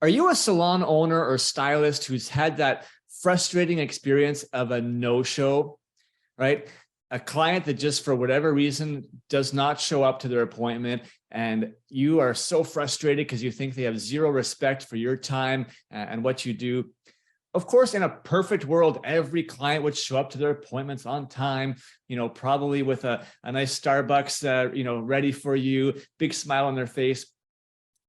Are you a salon owner or stylist who's had that frustrating experience of a no-show, right? A client that just for whatever reason does not show up to their appointment, and you are so frustrated because you think they have zero respect for your time and what you do. Of course, in a perfect world, every client would show up to their appointments on time, probably with a nice Starbucks, ready for you, big smile on their face.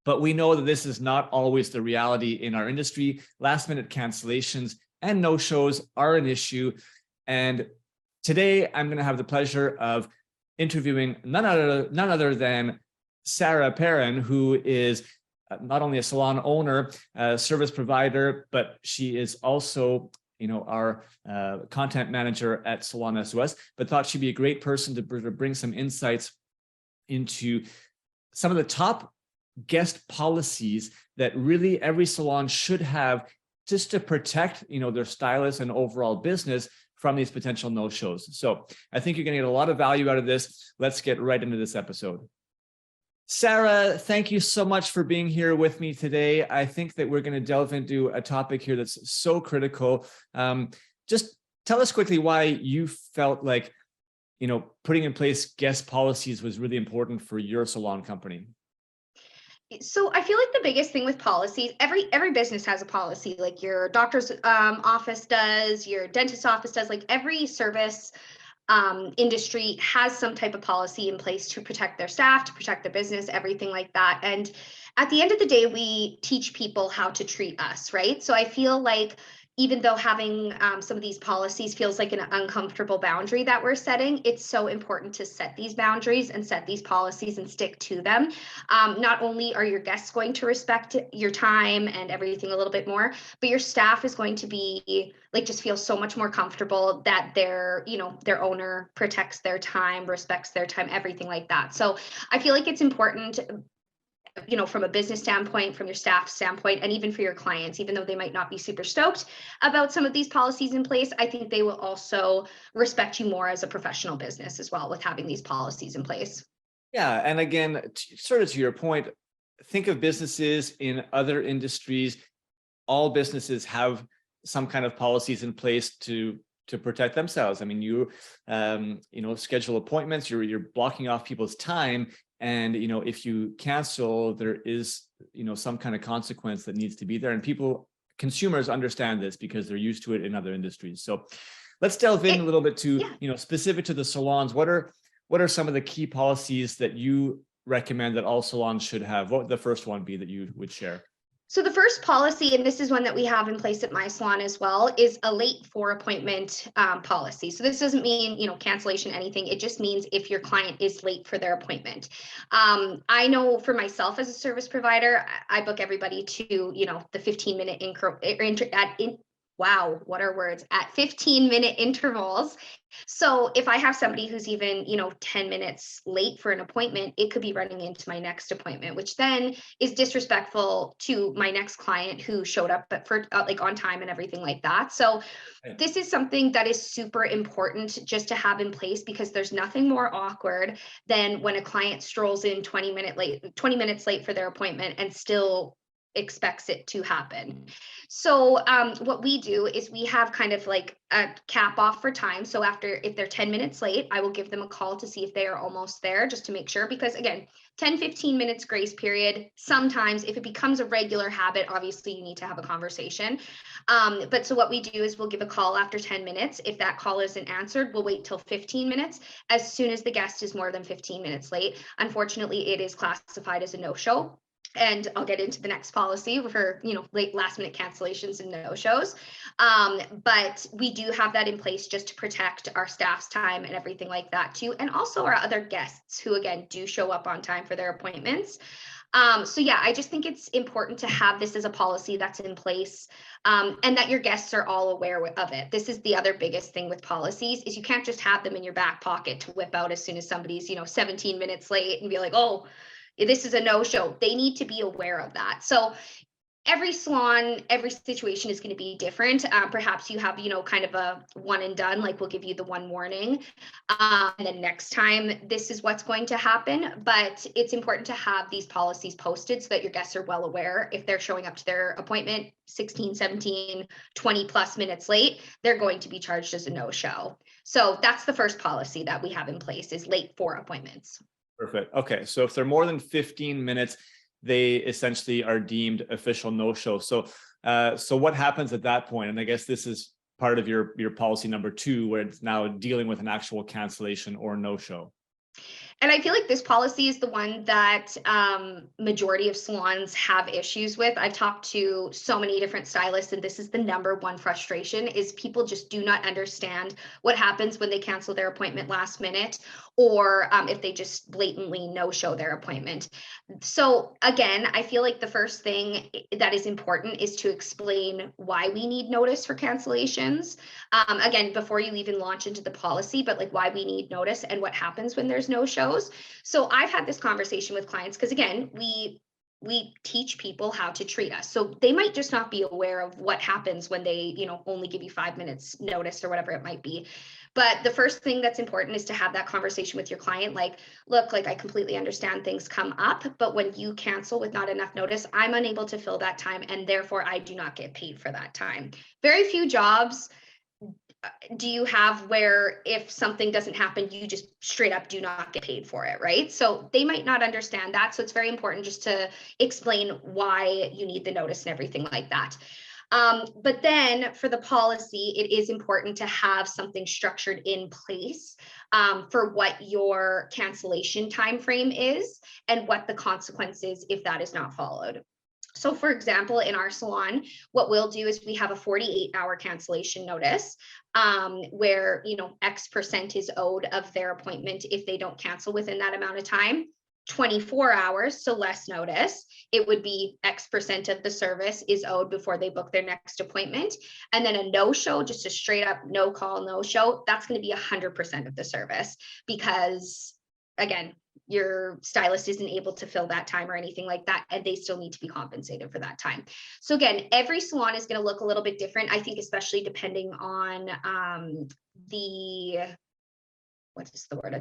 But we know that this is not always the reality in our industry. Last minute cancellations and no-shows are an issue. And today I'm going to have the pleasure of interviewing none other than Sarah Perrin, who is not only a salon owner, service provider, but she is also our content manager at Salon S.O.S, but thought she'd be a great person to bring some insights into some of the top guest policies that really every salon should have just to protect, their stylists and overall business from these potential no-shows. So I think you're going to get a lot of value out of this. Let's get right into this episode. Sarah, thank you so much for being here with me today. I think that we're going to delve into a topic here that's so critical. Just tell us quickly why you felt like, putting in place guest policies was really important for your salon company. So I feel like the biggest thing with policies, every business has a policy, like your doctor's office does, your dentist's office does, like every service industry has some type of policy in place to protect their staff, to protect their business, everything like that. And at the end of the day, we teach people how to treat us, right? So I feel like even though having some of these policies feels like an uncomfortable boundary that we're setting, it's so important to set these boundaries and set these policies and stick to them. Not only are your guests going to respect your time and everything a little bit more, but your staff is going to be just feel so much more comfortable that their owner protects their time, respects their time, everything like that. So I feel like it's important, from a business standpoint, from your staff standpoint, and even for your clients, even though they might not be super stoked about some of these policies in place, I think they will also respect you more as a professional business as well with having these policies in place. Yeah. And again, sort of to your point, think of businesses in other industries. All businesses have some kind of policies in place to protect themselves. I mean, you schedule appointments, you're blocking off people's time. And, if you cancel, there is, some kind of consequence that needs to be there. And consumers understand this because they're used to it in other industries. So let's delve in a little bit to, specific to the salons. What are some of the key policies that you recommend that all salons should have? What would the first one be that you would share? So the first policy, and this is one that we have in place at my salon as well, is a late for appointment policy. So this doesn't mean, cancellation, anything. It just means if your client is late for their appointment. I know for myself as a service provider, I book everybody to, the 15-minute wow, what are words? At 15-minute intervals. So if I have somebody who's even, 10 minutes late for an appointment, it could be running into my next appointment, which then is disrespectful to my next client who showed up, but for on time and everything like that. So this is something that is super important just to have in place, because there's nothing more awkward than when a client strolls in 20 minutes late for their appointment and still expects it to happen. So what we do is we have kind of like a cap off for time. So if they're 10 minutes late, I will give them a call to see if they are almost there, just to make sure, because again, 10-15 minutes grace period. Sometimes if it becomes a regular habit, obviously you need to have a conversation. But so what we do is we'll give a call after 10 minutes. If that call isn't answered, we'll wait till 15 minutes. As soon as the guest is more than 15 minutes late, unfortunately, it is classified as a no-show. And I'll get into the next policy for, late last minute cancellations and no-shows. But we do have that in place just to protect our staff's time and everything like that too. And also our other guests who, again, do show up on time for their appointments. So yeah, I just think it's important to have this as a policy that's in place, and that your guests are all aware of it. This is the other biggest thing with policies, is you can't just have them in your back pocket to whip out as soon as somebody's, 17 minutes late and be like, oh, this is a no-show. They need to be aware of that. So every salon, every situation is going to be different. Perhaps you have, kind of a one and done, like we'll give you the one warning. And then next time, this is what's going to happen. But it's important to have these policies posted so that your guests are well aware. If they're showing up to their appointment 16, 17, 20 plus minutes late, they're going to be charged as a no-show. So that's the first policy that we have in place, is late for appointments. Perfect. Okay. So if they're more than 15 minutes, they essentially are deemed official no-show. So what happens at that point? And I guess this is part of your policy number 2, where it's now dealing with an actual cancellation or no-show. And I feel like this policy is the one that majority of salons have issues with. I've talked to so many different stylists, and this is the number one frustration, is people just do not understand what happens when they cancel their appointment last minute, or if they just blatantly no-show their appointment. So again, I feel like the first thing that is important is to explain why we need notice for cancellations. Again, before you even launch into the policy, but like why we need notice and what happens when there's no-shows. So I've had this conversation with clients, because again, we teach people how to treat us. So they might just not be aware of what happens when they, only give you 5 minutes notice or whatever it might be. But the first thing that's important is to have that conversation with your client. Like, look, like I completely understand things come up, but when you cancel with not enough notice, I'm unable to fill that time, and therefore I do not get paid for that time. Very few jobs do you have where if something doesn't happen, you just straight up do not get paid for it, right? So they might not understand that. So it's very important just to explain why you need the notice and everything like that. But then for the policy, it is important to have something structured in place for what your cancellation time frame is and what the consequence is if that is not followed. So for example, in our salon, what we'll do is we have a 48-hour cancellation notice where, X% is owed of their appointment if they don't cancel within that amount of time. 24 hours, so less notice, it would be X% of the service is owed before they book their next appointment. And then a no-show, just a straight up no call, no show, that's going to be 100% of the service, because again, your stylist isn't able to fill that time or anything like that, and they still need to be compensated for that time. So again, every salon is going to look a little bit different, I think, especially depending on the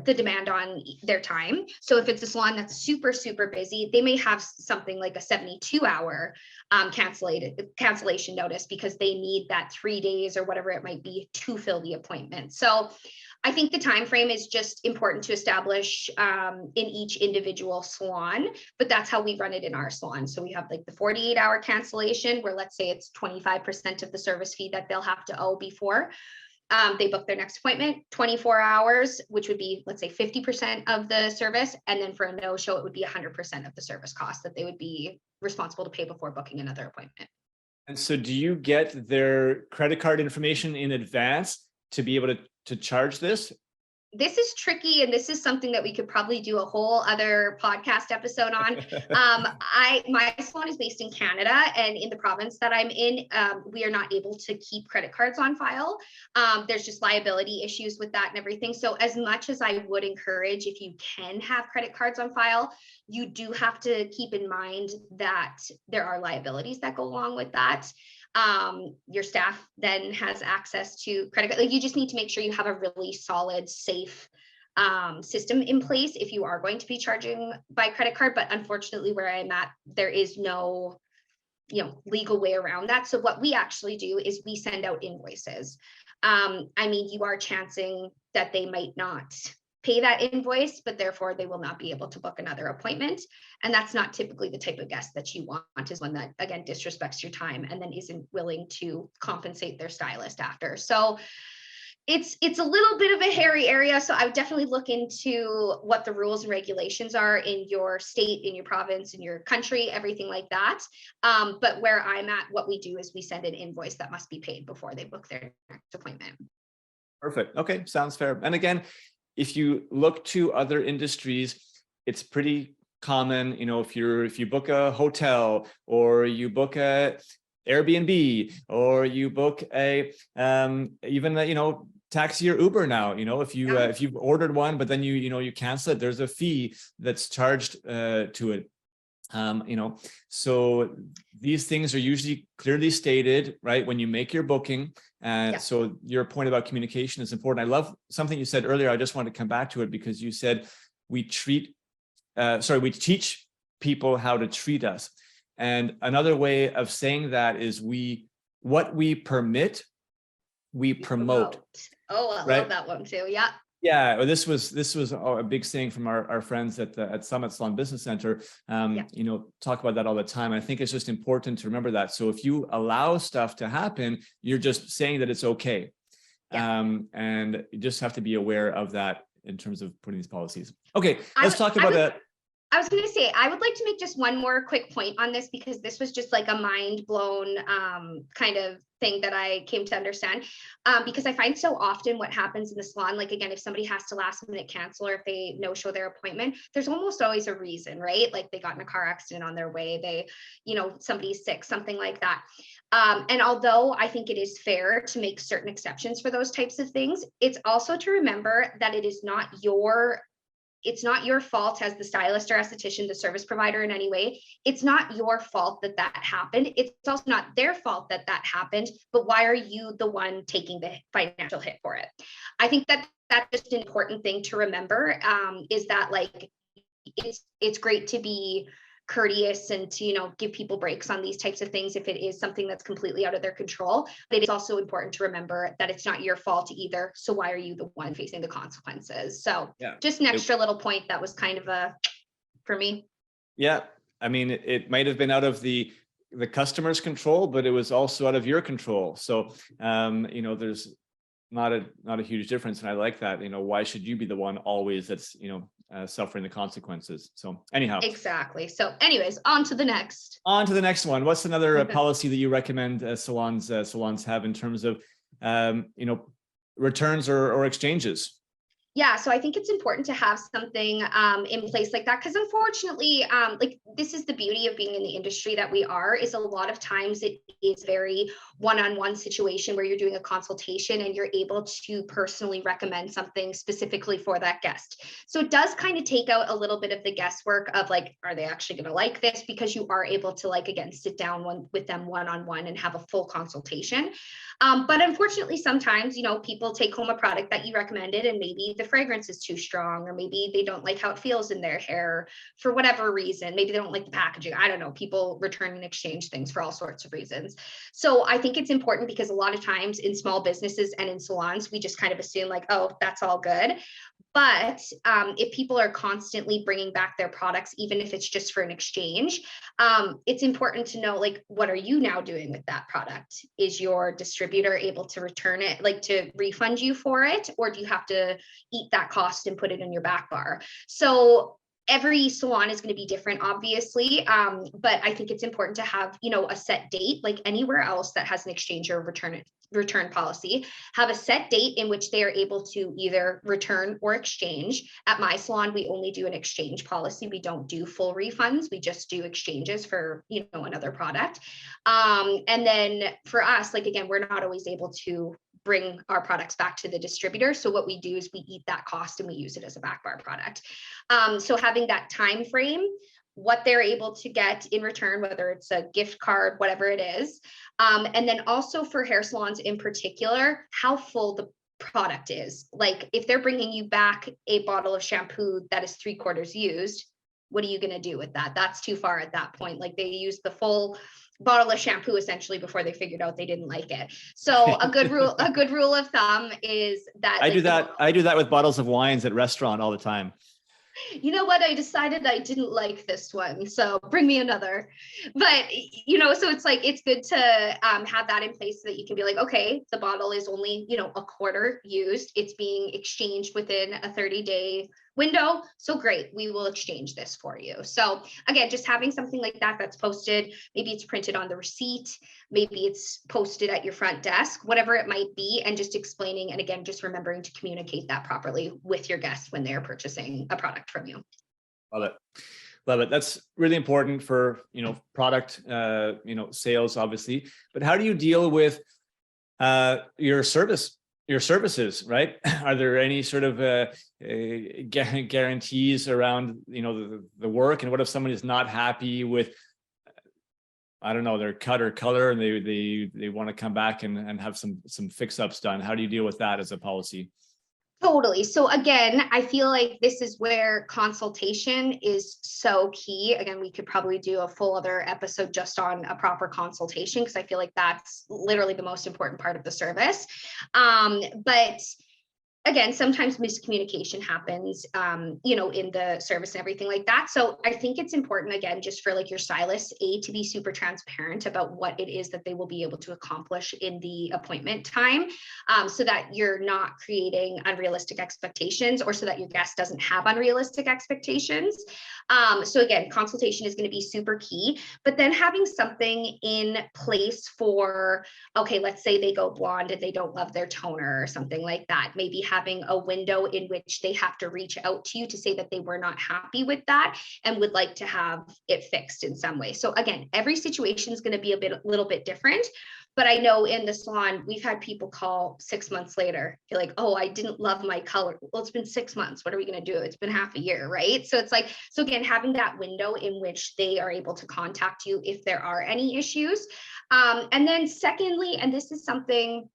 demand on their time. So if it's a salon that's super, super busy, they may have something like a 72-hour cancellation notice, because they need that 3 days or whatever it might be to fill the appointment. So I think the time frame is just important to establish in each individual salon, but that's how we run it in our salon. So we have like the 48-hour cancellation, where let's say it's 25% of the service fee that they'll have to owe before they book their next appointment. 24 hours, which would be, let's say, 50% of the service. And then for a no-show, it would be 100% of the service cost that they would be responsible to pay before booking another appointment. And so do you get their credit card information in advance to be able to charge this? This is tricky, and this is something that we could probably do a whole other podcast episode on. My salon is based in Canada, and in the province that I'm in, we are not able to keep credit cards on file. There's just liability issues with that and everything. So as much as I would encourage, if you can have credit cards on file, you do have to keep in mind that there are liabilities that go along with that. Your staff then has access to credit card. Like, you just need to make sure you have a really solid, safe system in place if you are going to be charging by credit card. But unfortunately, where I'm at, there is no legal way around that. So what we actually do is we send out invoices. You are chancing that they might not pay that invoice, but therefore they will not be able to book another appointment. And that's not typically the type of guest that you want, is one that, again, disrespects your time and then isn't willing to compensate their stylist after. So it's a little bit of a hairy area. So I would definitely look into what the rules and regulations are in your state, in your province, in your country, everything like that. But where I'm at, what we do is we send an invoice that must be paid before they book their next appointment. Perfect. Okay, sounds fair. And again, if you look to other industries, it's pretty common, if you book a hotel, or you book a Airbnb, or you book a even taxi or Uber now, if you've ordered one, but then you cancel it, there's a fee that's charged to it. So these things are usually clearly stated, right, when you make your booking. And so your point about communication is important. I love something you said earlier. I just want to come back to it because you said we teach people how to treat us. And another way of saying that is what we permit, we promote. Oh, I love that one too. Yeah. Yeah, well, this was a big saying from our friends at Summit Salon Business Center. Talk about that all the time. I think it's just important to remember that. So if you allow stuff to happen, you're just saying that it's okay. And you just have to be aware of that in terms of putting these policies. Okay, let's talk about I was going to say, I would like to make just one more quick point on this, because this was just like a mind blown kind of thing that I came to understand. Because I find so often what happens in the salon, like, again, if somebody has to last minute cancel or if they no-show their appointment, there's almost always a reason, right? Like they got in a car accident on their way, somebody's sick, something like that. And although I think it is fair to make certain exceptions for those types of things, it's also to remember that it's not your fault as the stylist or esthetician, the service provider in any way. It's not your fault that happened. It's also not their fault that happened, but why are you the one taking the financial hit for it? I think that's just an important thing to remember, is that like, it's great to be courteous and to give people breaks on these types of things if it is something that's completely out of their control. But it's also important to remember that it's not your fault either, so why are you the one facing the consequences? So just an extra little point that was kind of for me. I mean, it might have been out of the customer's control, but it was also out of your control. So there's not a huge difference, and I like that. Why should you be the one always that's suffering the consequences? So anyhow, exactly. So anyways, on to the next one. What's another policy that you recommend salons have in terms of returns or exchanges? Yeah, so I think it's important to have something in place like that, because unfortunately, like, this is the beauty of being in the industry that we are, is a lot of times it is very one-on-one situation where you're doing a consultation and you're able to personally recommend something specifically for that guest. So it does kind of take out a little bit of the guesswork of like, are they actually going to like this? Because you are able to, like, again, sit down with them one-on-one and have a full consultation. But unfortunately, sometimes, people take home a product that you recommended and maybe the fragrance is too strong, or maybe they don't like how it feels in their hair for whatever reason. Maybe they don't like the packaging. I don't know. People return and exchange things for all sorts of reasons. So I think it's important, because a lot of times in small businesses and in salons, we just kind of assume like, oh, that's all good. But if people are constantly bringing back their products, even if it's just for an exchange, it's important to know, like, what are you now doing with that product? Is your distributor able to return it, like to refund you for it? Or do you have to eat that cost and put it in your back bar? So every salon is going to be different, obviously. But I think it's important to have, a set date, like anywhere else that has an exchange or return policy, have a set date in which they are able to either return or exchange. At my salon, we only do an exchange policy. We don't do full refunds. We just do exchanges for, another product. And then for us, like, again, we're not always able to bring our products back to the distributor. So what we do is we eat that cost and we use it as a back bar product. So having that time frame, what they're able to get in return, whether it's a gift card, whatever it is. And then also for hair salons in particular, how full the product is. Like, if they're bringing you back a bottle of shampoo that is 3/4 used, what are you going to do with that? That's too far at that point. Like, they used the full bottle of shampoo essentially before they figured out they didn't like it. So a good rule of thumb is that I do that with bottles of wines at restaurant all the time. You know what? I decided I didn't like this one, so bring me another. But, so it's like, it's good to have that in place so that you can be like, okay, the bottle is only, 1/4 used. It's being exchanged within a 30-day window. So great, we will exchange this for you. So again, just having something like that that's posted, maybe it's printed on the receipt, maybe it's posted at your front desk, whatever it might be, and just explaining, and again, just remembering to communicate that properly with your guests when they're purchasing a product from you. Love it. That's really important for, product, sales, obviously. But how do you deal with your service your services, right? Are there any sort of guarantees around, the work? And what if somebody is not happy with, I don't know, their cut or color, and they want to come back and have some fix ups done? How do you deal with that as a policy? Totally. So again, I feel like this is where consultation is so key. Again, we could probably do a full other episode just on a proper consultation, because I feel like that's literally the most important part of the service. But again, sometimes miscommunication happens, in the service and everything like that. So I think it's important, again, just for like your stylist, to be super transparent about what it is that they will be able to accomplish in the appointment time, so that you're not creating unrealistic expectations, or so that your guest doesn't have unrealistic expectations. So again, consultation is going to be super key, but then having something in place for, okay, let's say they go blonde and they don't love their toner or something like that. Maybe having a window in which they have to reach out to you to say that they were not happy with that and would like to have it fixed in some way. So again, every situation is going to be a little bit different. But I know in the salon, we've had people call 6 months later, feel like, oh, I didn't love my color. Well, it's been 6 months. What are we going to do? It's been half a year, right? So it's like, so again, having that window in which they are able to contact you if there are any issues. And then secondly, and this is something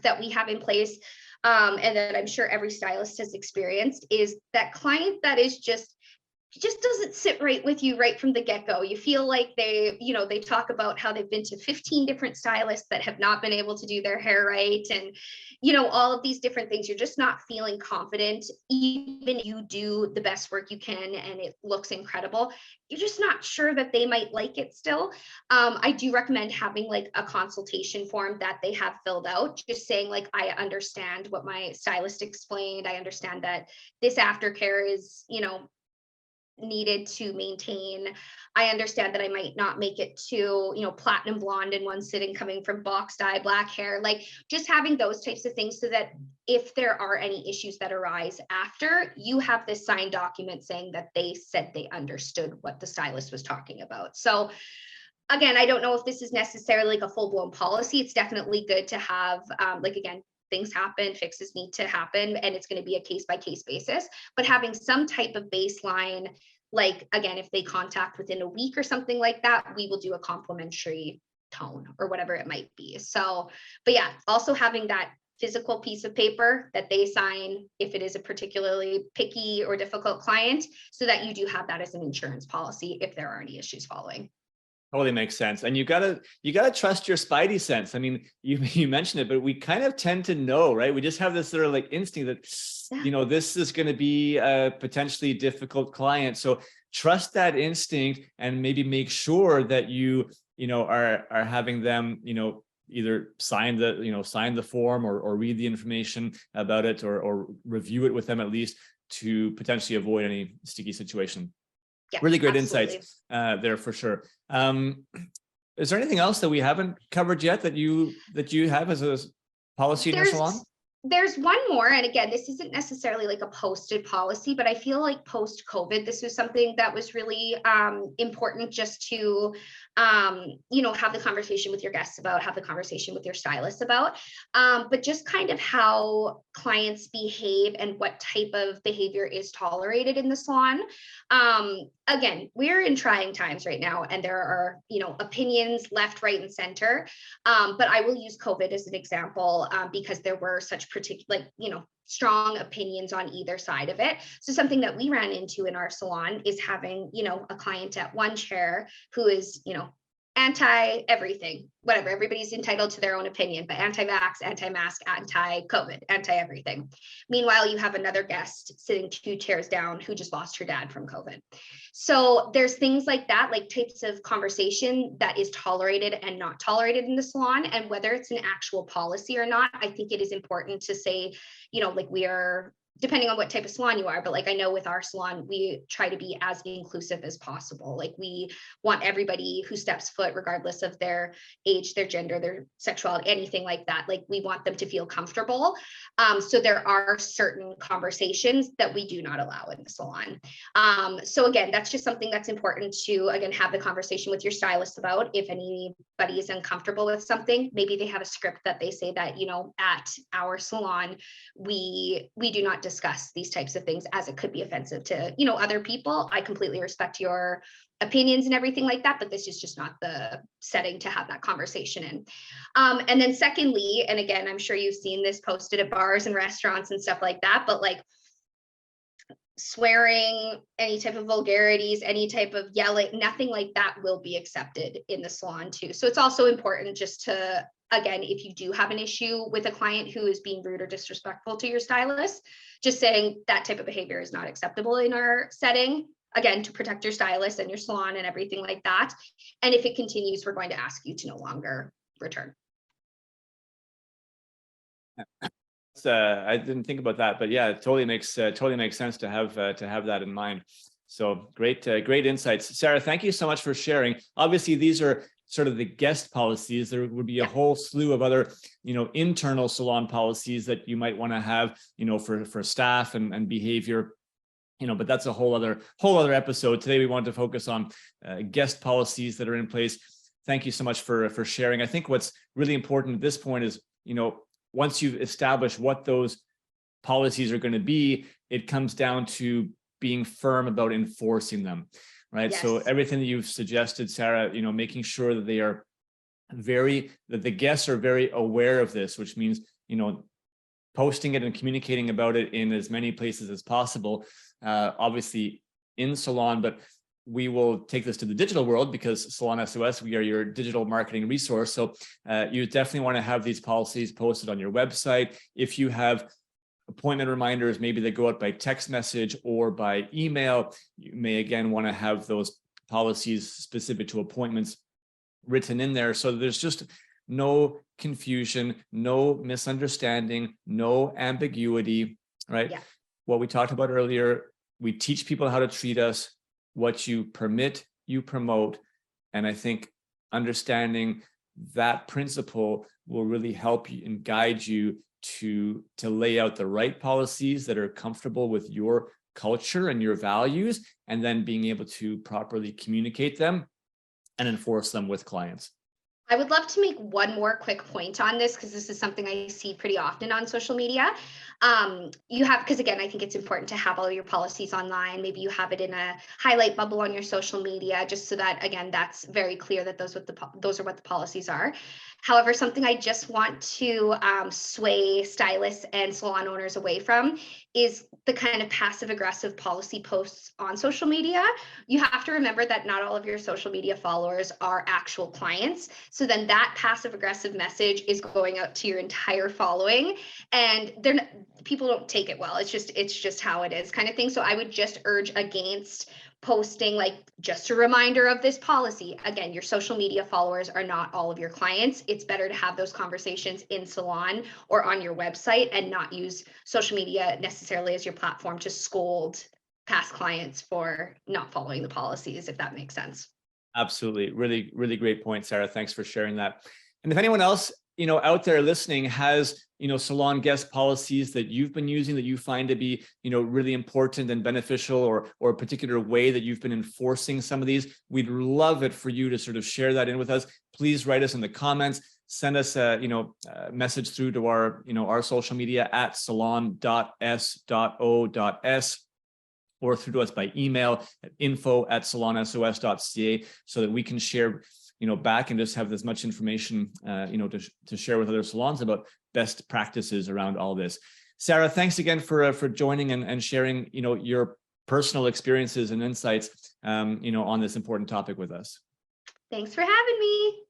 that we have in place, and that I'm sure every stylist has experienced, is that client that is just doesn't sit right with you right from the get-go. You feel like they talk about how they've been to 15 different stylists that have not been able to do their hair right, and all of these different things. You're just not feeling confident, even if you do the best work you can and it looks incredible. You're just not sure that they might like it still. I do recommend having like a consultation form that they have filled out, just saying like, I understand what my stylist explained. I understand that this aftercare is, needed to maintain. I understand that I might not make it to, platinum blonde in one sitting, coming from box dye black hair, like just having those types of things, so that if there are any issues that arise after, you have this signed document saying that they said they understood what the stylist was talking about. So again, I don't know if this is necessarily like a full-blown policy. It's definitely good to have, again, things happen, fixes need to happen, and it's going to be a case-by-case basis. But having some type of baseline, like again, if they contact within a week or something like that, we will do a complimentary tone or whatever it might be. So, but yeah, also having that physical piece of paper that they sign if it is a particularly picky or difficult client, so that you do have that as an insurance policy if there are any issues following. Totally makes sense. And you gotta trust your spidey sense. I mean, you mentioned it, but we kind of tend to know, right? We just have this sort of like instinct that, this is going to be a potentially difficult client. So trust that instinct, and maybe make sure that you are having them, either sign the form, or read the information about it, or review it with them at least, to potentially avoid any sticky situation. Yeah, really great absolutely. insights there for sure. Is there anything else that we haven't covered yet that you have as a policy in your salon? There's one more, and again, this isn't necessarily like a posted policy, but I feel like post-COVID, this was something that was really important, just to have the conversation with your guests about, have the conversation with your stylist about, but just kind of how clients behave and what type of behavior is tolerated in the salon. Again, we're in trying times right now, and there are opinions left, right, and center. But I will use COVID as an example, because there were such particular, strong opinions on either side of it. So something that we ran into in our salon is having, a client at one chair who is, anti everything, whatever. Everybody's entitled to their own opinion, but anti-vax, anti-mask, anti-COVID, anti-everything. Meanwhile, you have another guest sitting 2 chairs down who just lost her dad from COVID. So there's things like that, like types of conversation that is tolerated and not tolerated in the salon. And whether it's an actual policy or not, I think it is important to say, like, we are depending on what type of salon you are, but like I know with our salon, we try to be as inclusive as possible. Like we want everybody who steps foot, regardless of their age, their gender, their sexuality, anything like that. Like we want them to feel comfortable. So there are certain conversations that we do not allow in the salon. So again, that's just something that's important to, again, have the conversation with your stylist about. If anybody is uncomfortable with something, maybe they have a script that they say that, you know, at our salon, we do not discuss these types of things, as it could be offensive to, you know, other people. I completely respect your opinions and everything like that, but this is just not the setting to have that conversation in. And then secondly, and again, I'm sure you've seen this posted at bars and restaurants and stuff like that, but like swearing, any type of vulgarities, any type of yelling, nothing like that will be accepted in the salon too. So it's also important just to, again, if you do have an issue with a client who is being rude or disrespectful to your stylist, just saying that type of behavior is not acceptable in our setting, again, to protect your stylist and your salon and everything like that. And if it continues, we're going to ask you to no longer return. I didn't think about that, but yeah, it totally makes sense to have that in mind. So great insights, Sarah. Thank you so much for sharing. Obviously, these are sort of the guest policies. There would be a whole slew of other, you know, internal salon policies that you might want to have, you know, for staff and behavior, you know, but that's a whole other episode. Today, we want to focus on guest policies that are in place. Thank you so much for sharing. I think what's really important at this point is, you know, once you've established what those policies are going to be, it comes down to being firm about enforcing them, right? Yes. So everything that you've suggested, Sarah, you know, making sure that that the guests are very aware of this, which means, you know, posting it and communicating about it in as many places as possible, obviously in Salon, but we will take this to the digital world because Salon S.O.S, we are your digital marketing resource. So you definitely want to have these policies posted on your website. If you have appointment reminders, maybe they go out by text message or by email, you may again want to have those policies specific to appointments written in there. So there's just no confusion, no misunderstanding, no ambiguity, right? Yeah. What we talked about earlier, we teach people how to treat us. What you permit, you promote. And I think understanding that principle will really help you and guide you to lay out the right policies that are comfortable with your culture and your values, and then being able to properly communicate them and enforce them with clients. I would love to make one more quick point on this, because this is something I see pretty often on social media. Because again, I think it's important to have all your policies online. Maybe you have it in a highlight bubble on your social media, just so that, again, that's very clear that those are what the policies are. However, something I just want to sway stylists and salon owners away from is the kind of passive aggressive policy posts on social media. You have to remember that not all of your social media followers are actual clients. So then that passive aggressive message is going out to your entire following, and people don't take it well. It's just how it is, kind of thing. So I would just urge against posting like just a reminder of this policy. Again, your social media followers are not all of your clients. It's better to have those conversations in salon or on your website and not use social media necessarily as your platform to scold past clients for not following the policies, if that makes sense. Absolutely. Really, really great point, Sarah. Thanks for sharing that. And if anyone else, you know, out there listening has, you know, salon guest policies that you've been using that you find to be, you know, really important and beneficial, or a particular way that you've been enforcing some of these, we'd love it for you to sort of share that in with us. Please write us in the comments, send us a, you know, a message through to our, you know, our social media at salon.s.o.s, or through to us by email at info@salonsos.ca, so that we can share, you know, back and just have as much information, you know, to share with other salons about best practices around all this. Sarah, thanks again for joining and sharing, you know, your personal experiences and insights, you know, on this important topic with us. Thanks for having me.